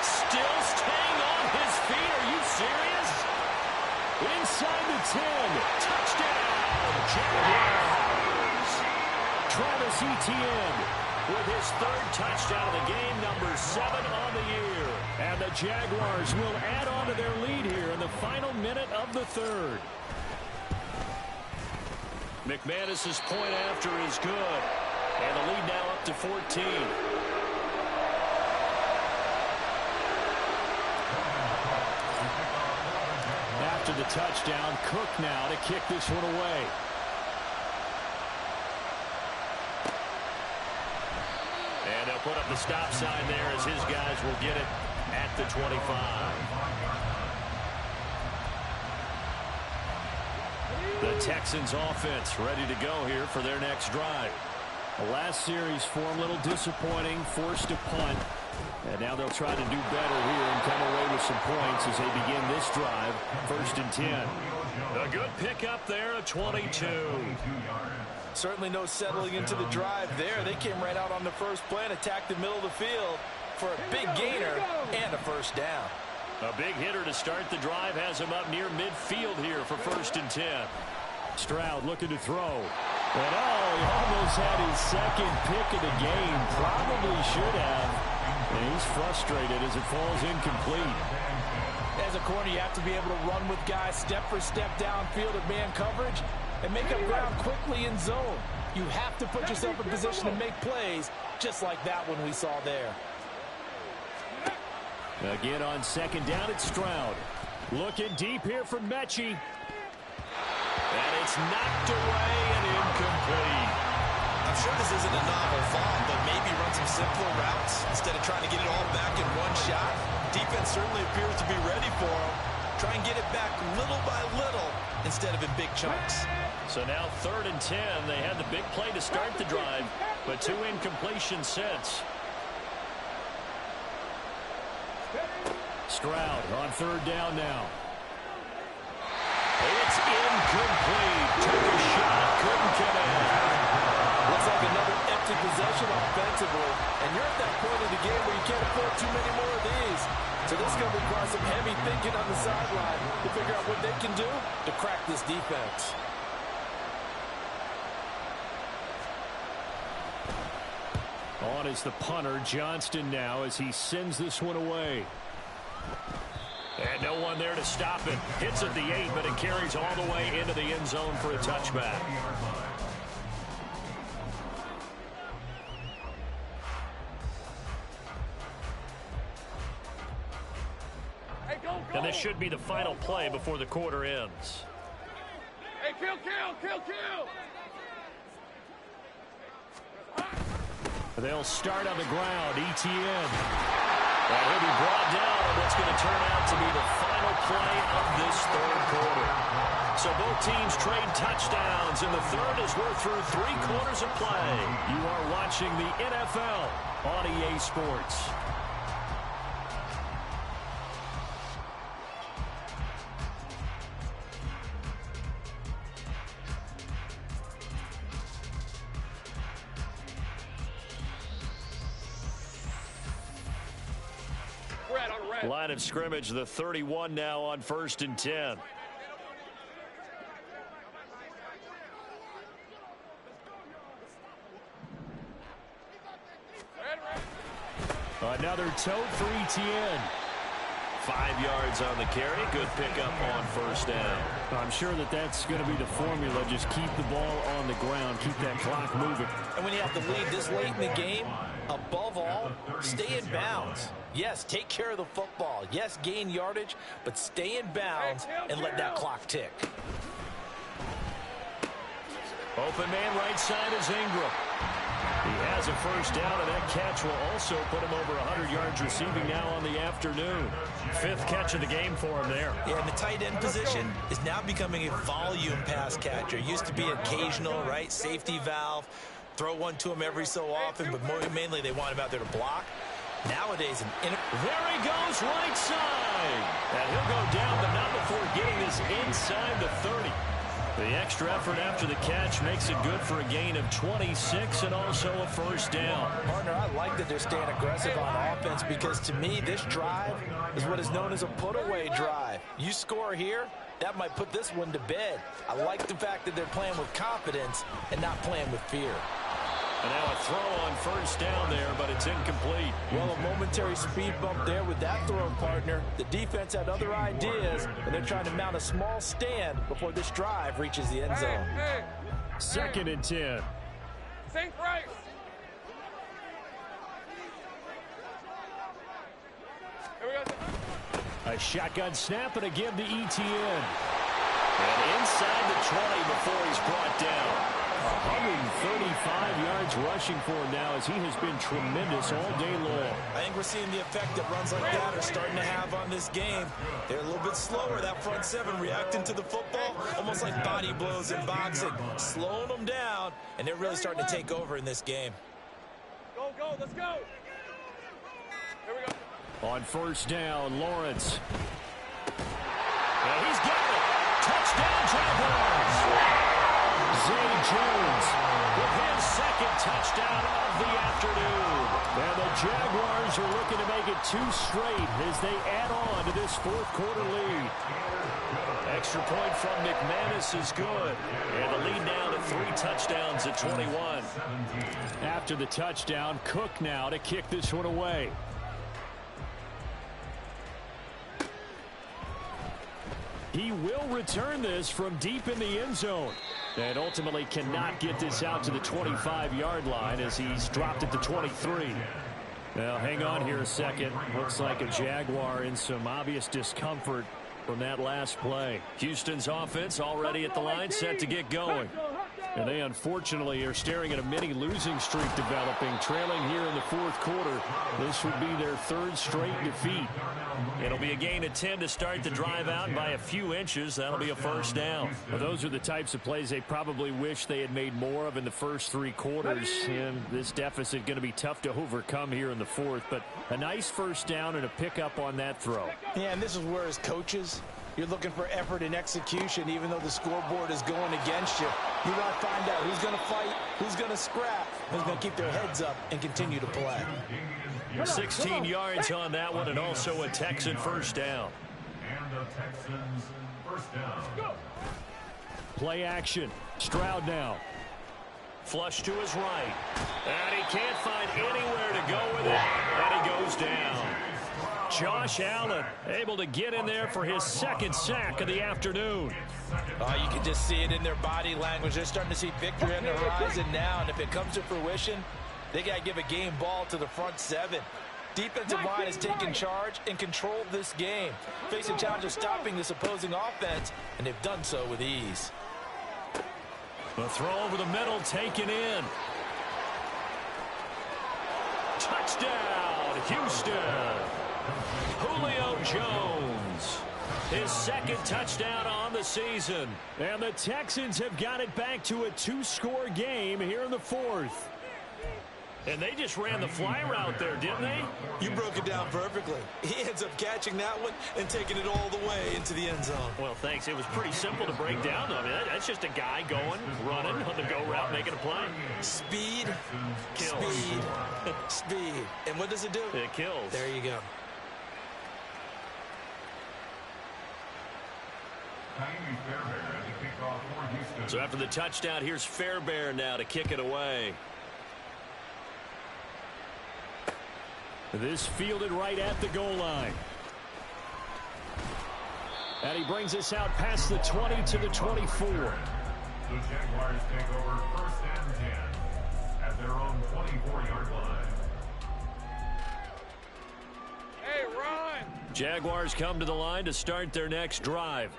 Still staying on his feet. Are you serious? Inside the 10. Touchdown, Jaguars. Travis Etienne with his 3rd touchdown of the game, number 7 on the year. And the Jaguars will add on to their lead here in the final minute of the 3rd. McManus's point after is good. And the lead now up to 14. After the touchdown, Cook now to kick this one away. And they'll put up the stop sign there as his guys will get it at the 25. The Texans offense ready to go here for their next drive. The last series for them a little disappointing, forced a punt. And now they'll try to do better here and come away with some points as they begin this drive. 1st and 10. A good pickup there at 22. Certainly no settling into the drive there. They came right out on the first play and attacked the middle of the field for a big gainer and a first down. A big hitter to start the drive has him up near midfield here for 1st and 10. Stroud looking to throw. And he almost had his 2nd pick of the game. Probably should have. And he's frustrated as it falls incomplete. As a corner, you have to be able to run with guys step for step downfield at man coverage and make up ground quickly in zone. You have to put yourself in position to make plays just like that one we saw there. Again on 2nd down, it's Stroud. Looking deep here for Mechie. And it's knocked away and incomplete. I'm sure this isn't a novel thought, but maybe run some simpler routes instead of trying to get it all back in one shot. Defense certainly appears to be ready for him. Try and get it back little by little instead of in big chunks. So now 3rd and 10. They had the big play to start the drive, but 2 incompletions since. Stroud on 3rd down now. It's incomplete. Took a shot, couldn't connect. Looks like another empty possession offensively. And you're at that point of the game where you can't afford too many more of these. So this is going to require some heavy thinking on the sideline to figure out what they can do to crack this defense. On is the punter, Johnston, now as he sends this one away. And no one there to stop it. Hits at the 8, but it carries all the way into the end zone for a touchback. Hey, go, go. And this should be the final play before the quarter ends. Hey, kill, kill, kill, kill. They'll start on the ground. ETN. And he'll be brought down on what's going to turn out to be the final play of this third quarter. So both teams trade touchdowns, and the third as we're through 3 quarters of play. You are watching the NFL on EA Sports. Line of scrimmage, the 31 now on 1st and 10. Another tote for ETN. 5 yards on the carry. Good pickup on 1st down. I'm sure that's going to be the formula. Just keep the ball on the ground. Keep that clock moving. And when you have to lead this late in the game, above all, stay in bounds. Yes, take care of the football. Yes, gain yardage, but stay in bounds and let that clock tick. Open man right side is Ingram. He has a 1st down, and that catch will also put him over 100 yards receiving now on the afternoon. 5th catch of the game for him there. Yeah, and the tight end position is now becoming a volume pass catcher. Used to be occasional, right? Safety valve. Throw one to him every so often, but mainly they want him out there to block. Nowadays, there he goes right side. And he'll go down, but not before getting this inside the 30. The extra effort after the catch makes it good for a gain of 26 and also a 1st down. Partner, I like that they're staying aggressive on offense because to me, this drive is what is known as a put-away drive. You score here, that might put this one to bed. I like the fact that they're playing with confidence and not playing with fear. And now a throw on 1st down there, but it's incomplete. Well, a momentary speed bump there with that throw, partner. The defense had other ideas, and they're trying to mount a small stand before this drive reaches the end zone. Hey, 2nd and 10. St. Price. Here we go. A shotgun snap and again to ETN. And inside the 20 before he's brought down. 135 yards rushing for him now as he has been tremendous all day long. I think we're seeing the effect that runs like that are starting to have on this game. They're a little bit slower, that front 7 reacting to the football, almost like body blows in boxing, slowing them down, and they're really starting to take over in this game. Go, go, let's go. Here we go. On 1st down, Lawrence. And he's got it. Touchdown, Jaguars. Zay Jones with his 2nd touchdown of the afternoon. And the Jaguars are looking to make it 2 straight as they add on to this 4th quarter lead. Extra point from McManus is good. And the lead now to 3 touchdowns at 21. After the touchdown, Cook now to kick this one away. He will return this from deep in the end zone. And ultimately cannot get this out to the 25-yard line as he's dropped at the 23. Now, hang on here a second. Looks like a Jaguar in some obvious discomfort from that last play. Houston's offense already at the line, set to get going. And they unfortunately are staring at a mini losing streak developing, trailing here in the 4th quarter. This would be their 3rd straight defeat. It'll be a gain of 10 to start the drive out by a few inches. That'll be a 1st down. Well, those are the types of plays they probably wish they had made more of in the first 3 quarters. And this deficit going to be tough to overcome here in the 4th. But a nice 1st down and a pickup on that throw. Yeah, and this is where as coaches, you're looking for effort and execution, even though the scoreboard is going against you. You want to find out who's going to fight, who's going to scrap, who's going to keep their heads up and continue to play. 16 yards on that one, and also a Texan 1st down. And the Texans 1st down. Play action. Stroud now. Flush to his right. And he can't find anyone Josh Allen able to get in there for his second sack of the afternoon. You can just see it in their body language. They're starting to see victory on the horizon now, and if it comes to fruition, they got to give a game ball to the front seven. Defensive line has taken charge and controlled this game, facing challenge of stopping this opposing offense, and they've done so with ease. The throw over the middle taken in. Touchdown, Houston. Julio Jones, his second touchdown on the season. And the Texans have got it back to a 2-score game here in the fourth. And they just ran the fly route there, didn't they? You broke it down perfectly. He ends up catching that one and taking it all the way into the end zone. Well, thanks. It was pretty simple to break down, though. I mean, that's just a guy going, running on the go route, making a play. Speed, Kills. speed, speed. And what does it do? It kills. There you go. So after the touchdown, here's Fairbairn now to kick it away. This fielded right at the goal line. And he brings us out past the 20 to the 24. The Jaguars take over 1st and 10 at their own 24-yard line. Hey, run! Jaguars come to the line to start their next drive.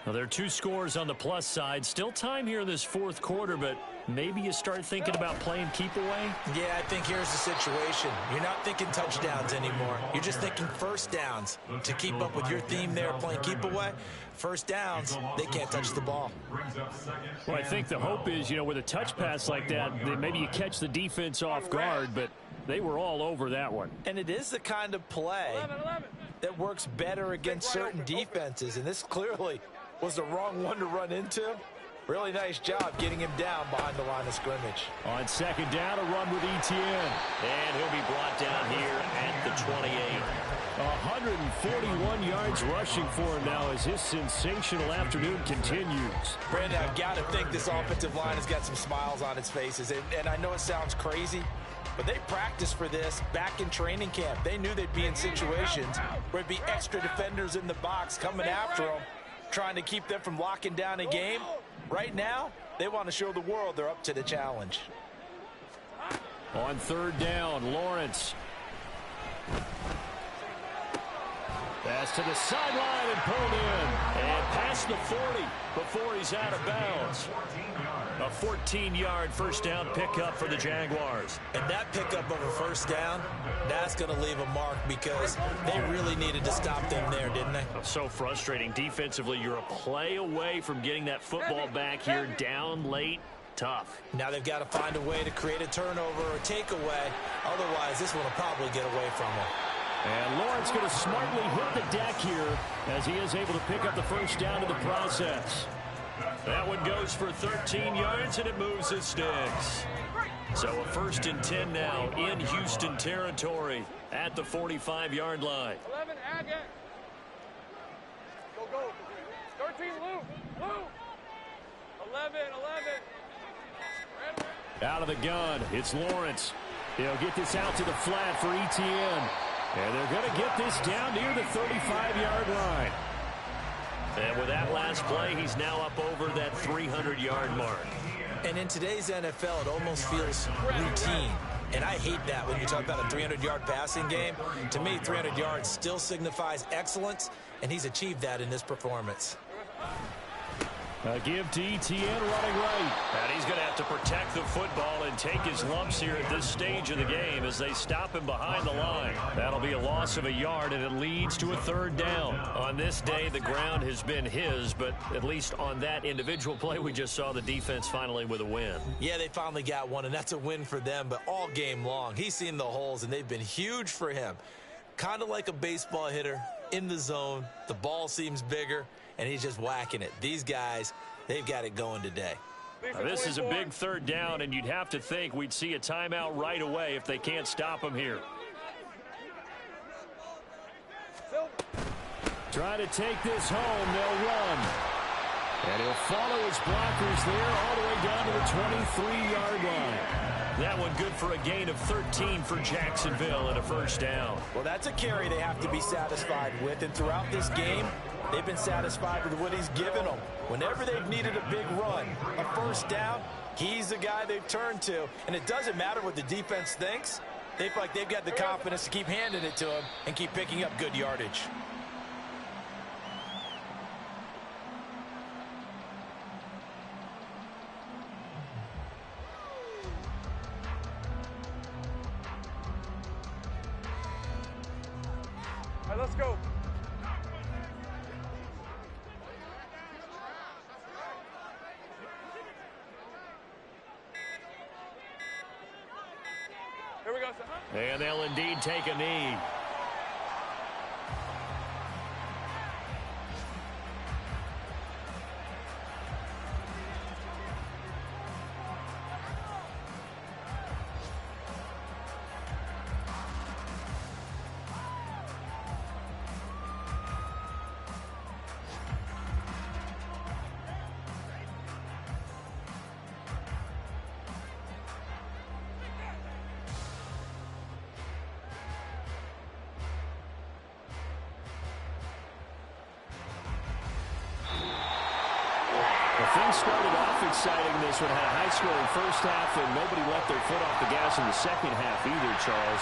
Now, there are 2 scores on the plus side. Still time here in this fourth quarter, but maybe you start thinking about playing keep away? Yeah, I think here's the situation. You're not thinking touchdowns anymore. You're just thinking first downs. To keep up with your theme there, playing keep away, first downs, they can't touch the ball. Well, I think the hope is, you know, with a touch pass like that maybe you catch the defense off guard, but they were all over that one. And it is the kind of play that works better against certain defenses, and this clearly was the wrong one to run into. Really nice job getting him down behind the line of scrimmage. On second down, a run with Etienne. And he'll be brought down here at the 28. 141 yards rushing for him now as his sensational afternoon continues. Brandon, I've got to think this offensive line has got some smiles on its faces. And I know it sounds crazy, but they practiced for this back in training camp. They knew they'd be in situations where there'd be extra defenders in the box coming after them, trying to keep them from locking down a game. Right now, they want to show the world they're up to the challenge. On third down, Lawrence. Pass to the sideline and pulled in. And past the 40 before he's out of bounds. A 14-yard first down pickup for the Jaguars. And that pickup of a first down, that's going to leave a mark because they really needed to stop them there, didn't they? So frustrating. Defensively, you're a play away from getting that football back here down late. Tough. Now they've got to find a way to create a turnover or takeaway. Otherwise, this one will probably get away from them. And Lawrence going to smartly hit the deck here as he is able to pick up the first down in the process. That one goes for 13 yards, and it moves his sticks. So a 1st and 10 now in Houston territory at the 45-yard line. 11, Agate. Go, go. 13, Luke. Luke. 11. Out of the gun, it's Lawrence. He'll get this out to the flat for Etienne. And they're going to get this down near the 35-yard line. And with that last play, he's now up over that 300-yard mark. And in today's NFL, it almost feels routine. And I hate that when you talk about a 300-yard passing game. To me, 300 yards still signifies excellence, and he's achieved that in this performance. A give to Etienne running right. And he's going to have to protect the football and take his lumps here at this stage of the game as they stop him behind the line. That'll be a loss of a yard, and it leads to a third down. On this day, the ground has been his, but at least on that individual play, we just saw the defense finally with a win. Yeah, they finally got one, and that's a win for them, but all game long, he's seen the holes, and they've been huge for him. Kind of like a baseball hitter in the zone. The ball seems bigger, and he's just whacking it. These guys, they've got it going today. Now, this is a big third down, and you'd have to think we'd see a timeout right away if they can't stop him here. Try to take this home. They'll run. And he'll follow his blockers there all the way down to the 23-yard line. That one good for a gain of 13 for Jacksonville and a first down. Well, that's a carry they have to be satisfied with. And throughout this game, they've been satisfied with what he's given them. Whenever they've needed a big run, a first down, he's the guy they've turned to. And it doesn't matter what the defense thinks. They feel like they've got the confidence to keep handing it to him and keep picking up good yardage. All right, let's go. Here we go, sir. And they'll indeed take a knee. Things started off exciting. This one had a high-scoring first half, and nobody let their foot off the gas in the second half either, Charles.